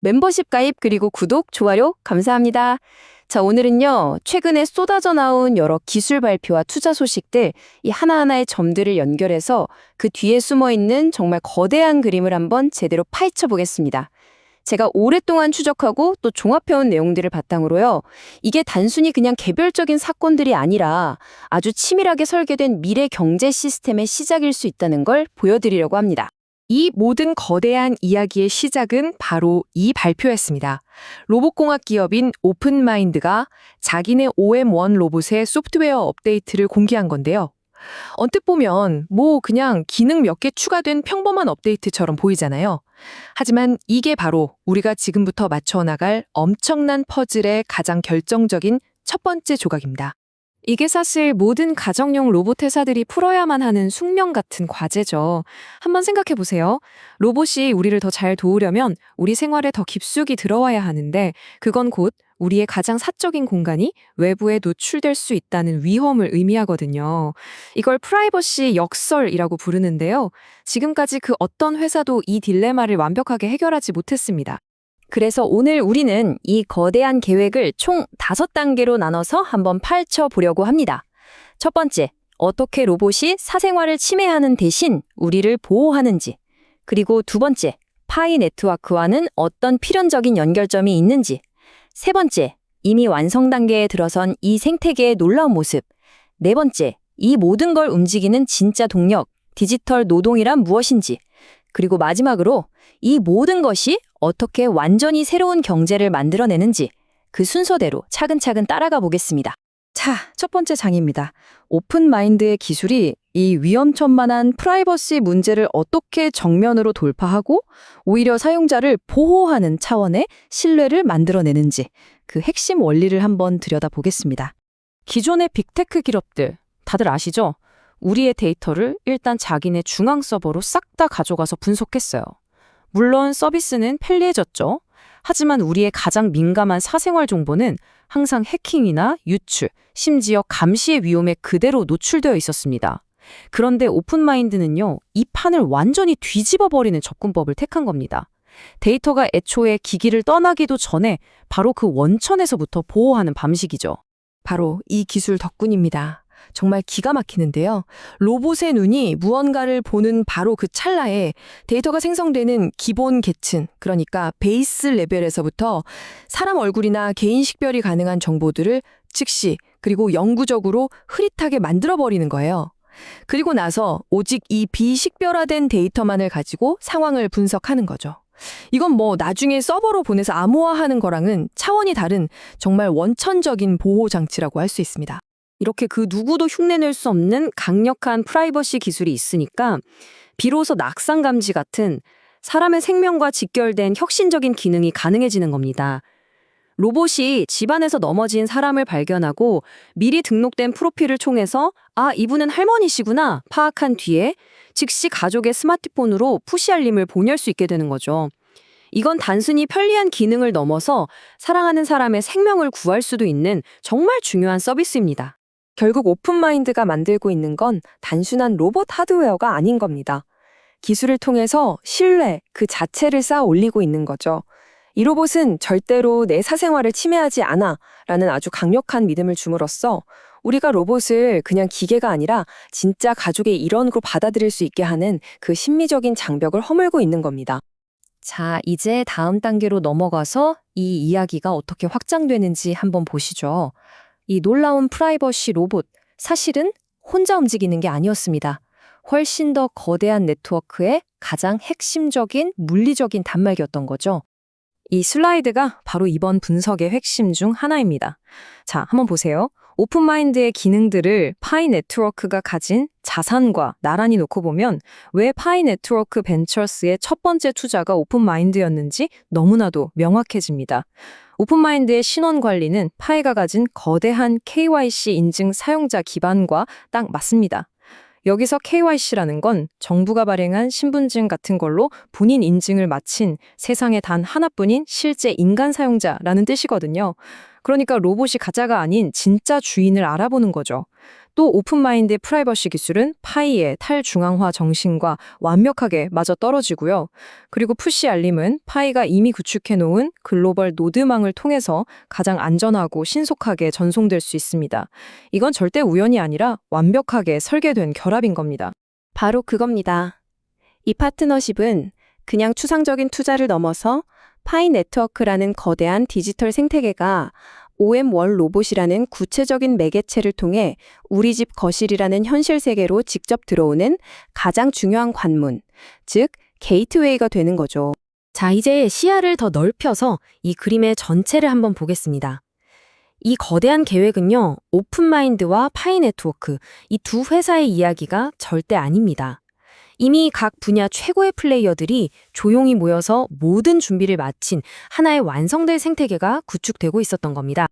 멤버십 가입 그리고 구독, 좋아요 감사합니다. 자, 오늘은요. 최근에 쏟아져 나온 여러 기술 발표와 투자 소식들 이 하나하나의 점들을 연결해서 그 뒤에 숨어 있는 정말 거대한 그림을 한번 제대로 파헤쳐 보겠습니다. 제가 오랫동안 추적하고 또 종합해온 내용들을 바탕으로요. 이게 단순히 그냥 개별적인 사건들이 아니라 아주 치밀하게 설계된 미래 경제 시스템의 시작일 수 있다는 걸 보여드리려고 합니다. 이 모든 거대한 이야기의 시작은 바로 이 발표였습니다. 로봇공학 기업인 오픈마인드가 자기네 OM1 로봇의 소프트웨어 업데이트를 공개한 건데요. 언뜻 보면 그냥 기능 몇 개 추가된 평범한 업데이트처럼 보이잖아요. 하지만 이게 바로 우리가 지금부터 맞춰 나갈 엄청난 퍼즐의 가장 결정적인 첫 번째 조각입니다. 이게 사실 모든 가정용 로봇 회사들이 풀어야만 하는 숙명 같은 과제죠. 한번 생각해 보세요. 로봇이 우리를 더 잘 도우려면 우리 생활에 더 깊숙이 들어와야 하는데 그건 곧 우리의 가장 사적인 공간이 외부에 노출될 수 있다는 위험을 의미하거든요. 이걸 프라이버시 역설이라고 부르는데요. 지금까지 그 어떤 회사도 이 딜레마를 완벽하게 해결하지 못했습니다. 그래서 오늘 우리는 이 거대한 계획을 총 5단계로 나눠서 한번 파헤쳐 보려고 합니다. 첫 번째, 어떻게 로봇이 사생활을 침해하는 대신 우리를 보호하는지. 그리고 두 번째, 파이 네트워크와는 어떤 필연적인 연결점이 있는지. 세 번째, 이미 완성 단계에 들어선 이 생태계의 놀라운 모습. 네 번째, 이 모든 걸 움직이는 진짜 동력, 디지털 노동이란 무엇인지. 그리고 마지막으로 이 모든 것이 어떻게 완전히 새로운 경제를 만들어내는지 그 순서대로 차근차근 따라가 보겠습니다. 자, 첫 번째 장입니다. 오픈마인드의 기술이 이 위험천만한 프라이버시 문제를 어떻게 정면으로 돌파하고 오히려 사용자를 보호하는 차원의 신뢰를 만들어내는지 그 핵심 원리를 한번 들여다보겠습니다. 기존의 빅테크 기업들 다들 아시죠? 우리의 데이터를 일단 자기네 중앙 서버로 싹 다 가져가서 분석했어요. 물론 서비스는 편리해졌죠. 하지만 우리의 가장 민감한 사생활 정보는 항상 해킹이나 유출, 심지어 감시의 위험에 그대로 노출되어 있었습니다. 그런데 오픈마인드는요, 이 판을 완전히 뒤집어버리는 접근법을 택한 겁니다. 데이터가 애초에 기기를 떠나기도 전에 바로 그 원천에서부터 보호하는 방식이죠. 바로 이 기술 덕분입니다. 정말 기가 막히는데요. 로봇의 눈이 무언가를 보는 바로 그 찰나에 데이터가 생성되는 기본 계층, 그러니까 베이스 레벨에서부터 사람 얼굴이나 개인 식별이 가능한 정보들을 즉시 그리고 영구적으로 흐릿하게 만들어버리는 거예요. 그리고 나서 오직 이 비식별화된 데이터만을 가지고 상황을 분석하는 거죠. 이건 나중에 서버로 보내서 암호화하는 거랑은 차원이 다른 정말 원천적인 보호 장치라고 할 수 있습니다. 이렇게 그 누구도 흉내낼 수 없는 강력한 프라이버시 기술이 있으니까 비로소 낙상 감지 같은 사람의 생명과 직결된 혁신적인 기능이 가능해지는 겁니다. 로봇이 집안에서 넘어진 사람을 발견하고 미리 등록된 프로필을 총해서 이분은 할머니시구나 파악한 뒤에 즉시 가족의 스마트폰으로 푸시 알림을 보낼 수 있게 되는 거죠. 이건 단순히 편리한 기능을 넘어서 사랑하는 사람의 생명을 구할 수도 있는 정말 중요한 서비스입니다. 결국 오픈마인드가 만들고 있는 건 단순한 로봇 하드웨어가 아닌 겁니다. 기술을 통해서 신뢰 그 자체를 쌓아 올리고 있는 거죠. 이 로봇은 절대로 내 사생활을 침해하지 않아 라는 아주 강력한 믿음을 줌으로써 우리가 로봇을 그냥 기계가 아니라 진짜 가족의 일원으로 받아들일 수 있게 하는 그 심미적인 장벽을 허물고 있는 겁니다. 자, 이제 다음 단계로 넘어가서 이 이야기가 어떻게 확장되는지 한번 보시죠. 이 놀라운 프라이버시 로봇, 사실은 혼자 움직이는 게 아니었습니다. 훨씬 더 거대한 네트워크의 가장 핵심적인 물리적인 단말기였던 거죠. 이 슬라이드가 바로 이번 분석의 핵심 중 하나입니다. 자, 한번 보세요. 오픈마인드의 기능들을 파이 네트워크가 가진 자산과 나란히 놓고 보면 왜 파이 네트워크 벤처스의 첫 번째 투자가 오픈마인드였는지 너무나도 명확해집니다. 오픈마인드의 신원 관리는 파이가 가진 거대한 KYC 인증 사용자 기반과 딱 맞습니다. 여기서 KYC라는 건 정부가 발행한 신분증 같은 걸로 본인 인증을 마친 세상에 단 하나뿐인 실제 인간 사용자라는 뜻이거든요. 그러니까 로봇이 가짜가 아닌 진짜 주인을 알아보는 거죠. 또 오픈마인드의 프라이버시 기술은 파이의 탈중앙화 정신과 완벽하게 맞아떨어지고요. 그리고 푸시 알림은 파이가 이미 구축해놓은 글로벌 노드망을 통해서 가장 안전하고 신속하게 전송될 수 있습니다. 이건 절대 우연이 아니라 완벽하게 설계된 결합인 겁니다. 바로 그겁니다. 이 파트너십은 그냥 추상적인 투자를 넘어서 파이 네트워크라는 거대한 디지털 생태계가 OM1 로봇이라는 구체적인 매개체를 통해 우리 집 거실이라는 현실 세계로 직접 들어오는 가장 중요한 관문, 즉 게이트웨이가 되는 거죠. 자, 이제 시야를 더 넓혀서 이 그림의 전체를 한번 보겠습니다. 이 거대한 계획은요, 오픈마인드와 파이 네트워크, 이 두 회사의 이야기가 절대 아닙니다. 이미 각 분야 최고의 플레이어들이 조용히 모여서 모든 준비를 마친 하나의 완성될 생태계가 구축되고 있었던 겁니다.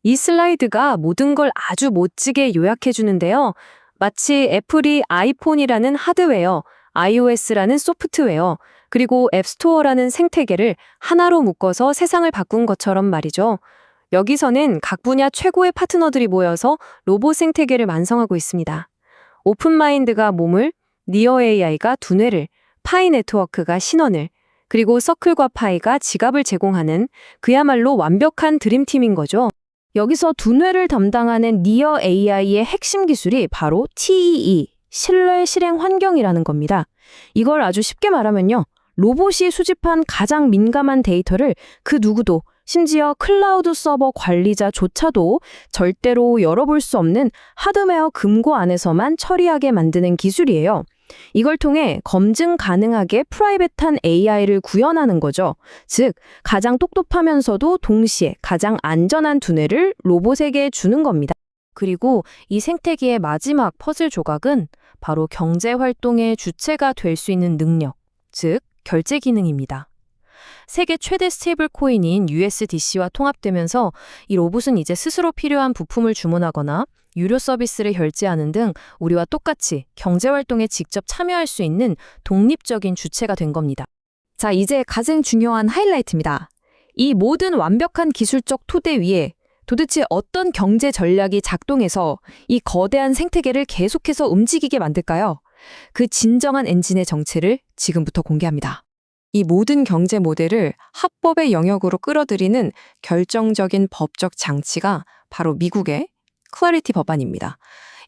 이 슬라이드가 모든 걸 아주 멋지게 요약해 주는데요. 마치 애플이 아이폰이라는 하드웨어, iOS라는 소프트웨어, 그리고 앱스토어라는 생태계를 하나로 묶어서 세상을 바꾼 것처럼 말이죠. 여기서는 각 분야 최고의 파트너들이 모여서 로봇 생태계를 완성하고 있습니다. 오픈마인드가 몸을, 니어 AI가 두뇌를, 파이 네트워크가 신원을, 그리고 서클과 파이가 지갑을 제공하는 그야말로 완벽한 드림팀인 거죠. 여기서 두뇌를 담당하는 니어 AI의 핵심 기술이 바로 TEE, 신뢰 실행 환경이라는 겁니다. 이걸 아주 쉽게 말하면요, 로봇이 수집한 가장 민감한 데이터를 그 누구도, 심지어 클라우드 서버 관리자조차도 절대로 열어볼 수 없는 하드웨어 금고 안에서만 처리하게 만드는 기술이에요. 이걸 통해 검증 가능하게 프라이빗한 AI를 구현하는 거죠. 즉, 가장 똑똑하면서도 동시에 가장 안전한 두뇌를 로봇에게 주는 겁니다. 그리고 이 생태계의 마지막 퍼즐 조각은 바로 경제활동의 주체가 될 수 있는 능력, 즉 결제 기능입니다. 세계 최대 스테이블 코인인 USDC와 통합되면서 이 로봇은 이제 스스로 필요한 부품을 주문하거나 유료 서비스를 결제하는 등 우리와 똑같이 경제활동에 직접 참여할 수 있는 독립적인 주체가 된 겁니다. 자, 이제 가장 중요한 하이라이트입니다. 이 모든 완벽한 기술적 토대 위에 도대체 어떤 경제 전략이 작동해서 이 거대한 생태계를 계속해서 움직이게 만들까요? 그 진정한 엔진의 정체를 지금부터 공개합니다. 이 모든 경제 모델을 합법의 영역으로 끌어들이는 결정적인 법적 장치가 바로 미국의 클래리티 법안입니다.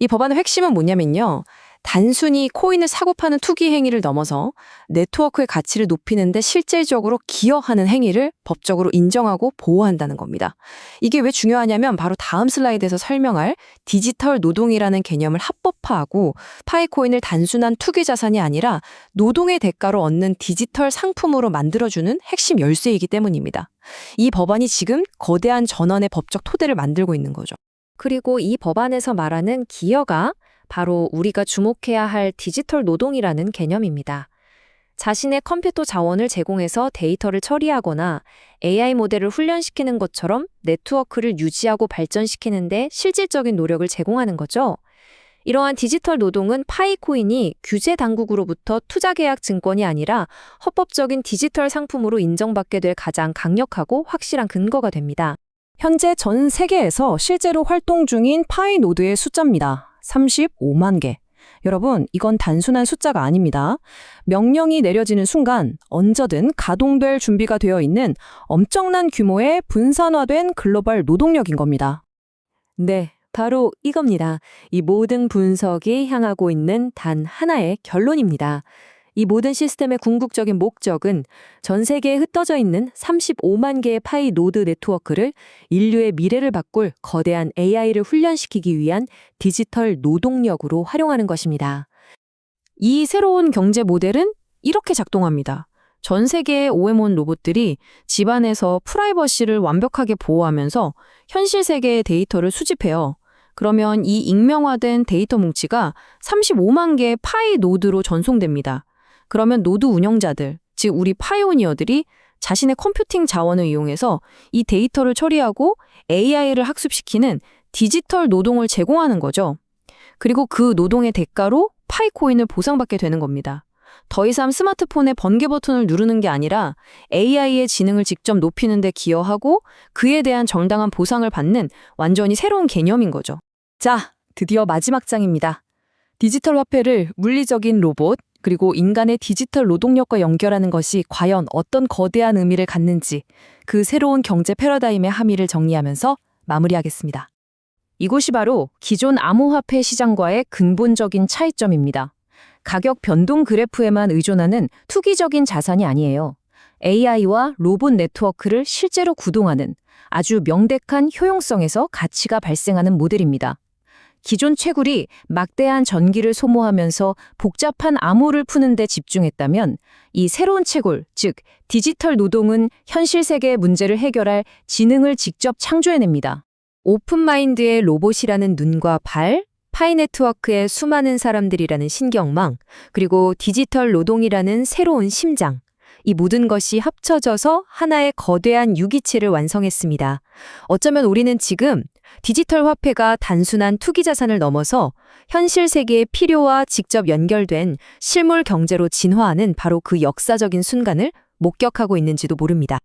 이 법안의 핵심은 뭐냐면요, 단순히 코인을 사고 파는 투기 행위를 넘어서 네트워크의 가치를 높이는데 실질적으로 기여하는 행위를 법적으로 인정하고 보호한다는 겁니다. 이게 왜 중요하냐면 바로 다음 슬라이드에서 설명할 디지털 노동이라는 개념을 합법화하고 파이코인을 단순한 투기 자산이 아니라 노동의 대가로 얻는 디지털 상품으로 만들어주는 핵심 열쇠이기 때문입니다. 이 법안이 지금 거대한 전환의 법적 토대를 만들고 있는 거죠. 그리고 이 법안에서 말하는 기여가 바로 우리가 주목해야 할 디지털 노동이라는 개념입니다. 자신의 컴퓨터 자원을 제공해서 데이터를 처리하거나 AI 모델을 훈련시키는 것처럼 네트워크를 유지하고 발전시키는 데 실질적인 노력을 제공하는 거죠. 이러한 디지털 노동은 파이코인이 규제 당국으로부터 투자계약 증권이 아니라 헌법적인 디지털 상품으로 인정받게 될 가장 강력하고 확실한 근거가 됩니다. 현재 전 세계에서 실제로 활동 중인 파이 노드의 숫자입니다. 35만 개. 여러분, 이건 단순한 숫자가 아닙니다. 명령이 내려지는 순간 언제든 가동될 준비가 되어 있는 엄청난 규모의 분산화된 글로벌 노동력인 겁니다. 네, 바로 이겁니다. 이 모든 분석이 향하고 있는 단 하나의 결론입니다. 이 모든 시스템의 궁극적인 목적은 전 세계에 흩어져 있는 35만 개의 파이 노드 네트워크를 인류의 미래를 바꿀 거대한 AI를 훈련시키기 위한 디지털 노동력으로 활용하는 것입니다. 이 새로운 경제 모델은 이렇게 작동합니다. 전 세계의 OM1 로봇들이 집안에서 프라이버시를 완벽하게 보호하면서 현실 세계의 데이터를 수집해요. 그러면 이 익명화된 데이터 뭉치가 35만 개의 파이 노드로 전송됩니다. 그러면 노드 운영자들, 즉 우리 파이오니어들이 자신의 컴퓨팅 자원을 이용해서 이 데이터를 처리하고 AI를 학습시키는 디지털 노동을 제공하는 거죠. 그리고 그 노동의 대가로 파이코인을 보상받게 되는 겁니다. 더 이상 스마트폰의 번개 버튼을 누르는 게 아니라 AI의 지능을 직접 높이는 데 기여하고 그에 대한 정당한 보상을 받는 완전히 새로운 개념인 거죠. 자, 드디어 마지막 장입니다. 디지털 화폐를 물리적인 로봇, 그리고 인간의 디지털 노동력과 연결하는 것이 과연 어떤 거대한 의미를 갖는지 그 새로운 경제 패러다임의 함의를 정리하면서 마무리하겠습니다. 이곳이 바로 기존 암호화폐 시장과의 근본적인 차이점입니다. 가격 변동 그래프에만 의존하는 투기적인 자산이 아니에요. AI와 로봇 네트워크를 실제로 구동하는 아주 명백한 효용성에서 가치가 발생하는 모델입니다. 기존 채굴이 막대한 전기를 소모하면서 복잡한 암호를 푸는 데 집중했다면 이 새로운 채굴, 즉 디지털 노동은 현실 세계의 문제를 해결할 지능을 직접 창조해냅니다. 오픈마인드의 로봇이라는 눈과 발, 파이네트워크의 수많은 사람들이라는 신경망, 그리고 디지털 노동이라는 새로운 심장. 이 모든 것이 합쳐져서 하나의 거대한 유기체를 완성했습니다. 어쩌면 우리는 지금 디지털 화폐가 단순한 투기 자산을 넘어서 현실 세계의 필요와 직접 연결된 실물 경제로 진화하는 바로 그 역사적인 순간을 목격하고 있는지도 모릅니다.